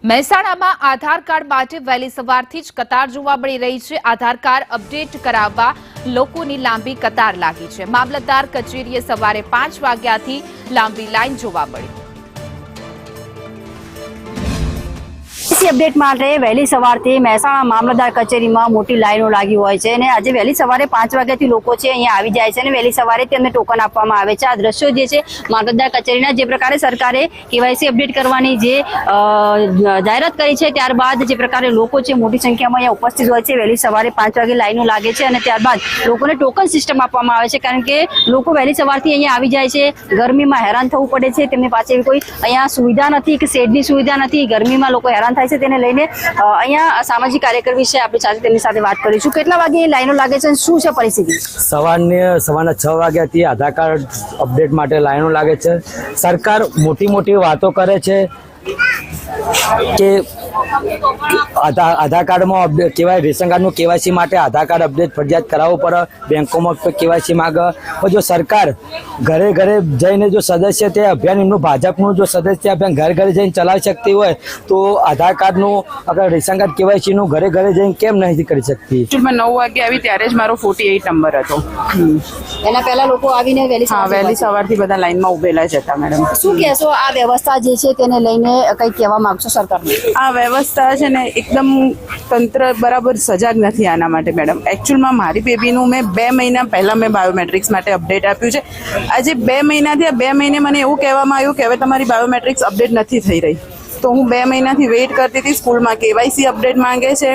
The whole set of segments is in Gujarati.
મહેસાણામાં આધાર કાર્ડ માટે વહેલી સવારથી જ કતાર જોવા મળી રહી છે। આધાર કાર્ડ અપડેટ કરાવવા લોકોની લાંબી કતાર લાગી છે। મામલતદાર કચેરીએ સવારે 5 વાગ્યાથી લાંબી લાઈન જોવા મળી। अपडेट માટે વહેલી સવારથી મહેસાણા મામલતદાર કચેરીમાં મોટી લાઈનો લાગી હોય છે અને આજે વહેલી સવારે 5 વાગ્યાથી લોકો છે અહીંયા આવી જાય છે અને વહેલી સવારે તેમને ટોકન આપવામાં આવે છે। આ દ્રશ્યો જે છે મામલતદાર કચેરીના જે પ્રકારે સરકારે કેવાયસી અપડેટ કરવાની જે જાહેરાત કરી છે ત્યારબાદ જે પ્રકારે લોકો છે મોટી સંખ્યામાં અહીંયા ઉપસ્થિત હોય છે। વહેલી સવારે 5 વાગે લાઈનો લાગે છે અને ત્યારબાદ લોકોને ટોકન સિસ્ટમ આપવામાં આવે છે કારણ કે લોકો વહેલી સવારથી અહીંયા આવી જાય છે। ગરમીમાં હેરાન થવું પડે છે, તેમની પાસે કોઈ અહીંયા સુવિધા નથી કે શેડની સુવિધા નથી। ગરમીમાં લોકો હેરાન થાય છે, તેને લઈને અહીંયા સામાજિક કાર્યકર વિશે આપણી સાથે તેમની સાથે વાત કરીશું। કેટલા વાગે લાઈનો લાગે છે, શું છે પરિસ્થિતિ? સવારના 6 વાગ્યાથી આધાર કાર્ડ અપડેટ માટે લાઈનો લાગે છે। સરકાર મોટી મોટી વાતો કરે છે કે આધાર કાર્ડમાં કેવાય રેશન કાર્ડનું કેવાયસી માટે આધાર કાર્ડ અપડેટ ફરજિયાત કરાવવું પડે, બેંકોમાં કેવાયસી માગે। પણ જો સરકાર ઘરે ઘરે જઈને જો સદસ્ય તે અભિયાન એમનું ભાજપનું જો સદસ્ય અભિયાન ઘરે ઘરે જઈને ચલાવી શકતી હોય તો આધાર કાર્ડનું અગર રેશન કાર્ડ કેવાયસીનું ઘરે ઘરે જઈને કેમ નથી કરી શકતી? 9 વાગે આવી ત્યારે જ મારો 48 નંબર હતો। એના પહેલા લોકો આવીને વહેલી સવારથી બધા લાઈનમાં ઉભેલા જ હતા। મેડમ શું કહેશો આ વ્યવસ્થા જે છે તેને લઈને કંઈ કહેવા માંગશો સરકારને? આ વ્યવસ્થા છે ને એકદમ તંત્ર બરાબર સજાગ નથી આના માટે મેડમ। એકચ્યુઅલમાં મારી બેબીનું મેં 2 મહિના પહેલાં મેં બાયોમેટ્રિક્સ માટે અપડેટ આપ્યું છે। આજે 2 મહિનાથી 2 મહિને મને એવું કહેવામાં આવ્યું કે હવે તમારી બાયોમેટ્રિક્સ અપડેટ નથી થઈ રહી। તો હું 2 મહિનાથી વેઇટ કરતી હતી। સ્કૂલમાં કેવાયસી અપડેટ માંગે છે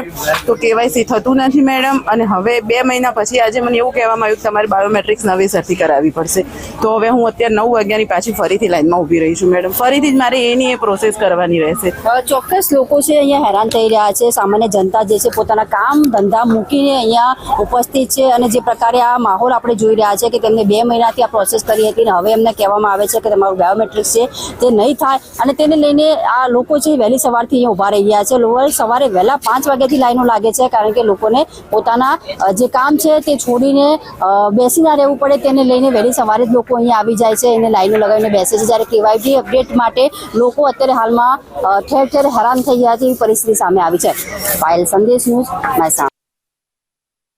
તો કેવાયસી થતું નથી મેડમ। અને હવે 2 મહિના પછી આજે મને એવું કહેવામાં આવ્યું કે તમારે બાયોમેટ્રિક્સ નવેસરથી કરાવવી પડશે। તો હવે હું અત્યારે 9 વાગ્યાની પાછી ફરીથી લાઈનમાં ઊભી રહી છું મેડમ। ફરીથી જ મારે એની એ પ્રોસેસ કરવાની રહેશે। ચોક્કસ લોકો છે અહીંયા હેરાન થઈ રહ્યા છે, સામાન્ય જનતા જે છે પોતાના કામ ધંધા મૂકીને અહીંયા ઉપસ્થિત છે અને જે પ્રકારે આ માહોલ આપણે જોઈ રહ્યા છે કે તેમને 2 મહિનાથી આ પ્રોસેસ કરી હતી અને હવે એમને કહેવામાં આવે છે કે તમારું બાયોમેટ્રિક્સ છે તે નહીં થાય અને તેને લઈને આ લોકો છે વહેલી સવારથી અહીંયા ઉભા રહી ગયા છે। સવારે વહેલા 5 વાગ્યાથી લાઈનો લાગે છે કારણ કે લોકોને પોતાના જે કામ છે તે છોડીને બેસી ના રહેવું પડે, તેને લઈને વહેલી સવારે જ લોકો અહીંયા આવી જાય છે અને લાઈનો લગાવીને બેસે છે। જ્યારે કેવાયસી અપડેટ માટે લોકો અત્યારે હાલમાં ઠેર ઠેર હેરાન થઈ ગયા છે એવી પરિસ્થિતિ સામે આવી છે। પાયલ સંદેશ ન્યૂઝ મહેસાણા।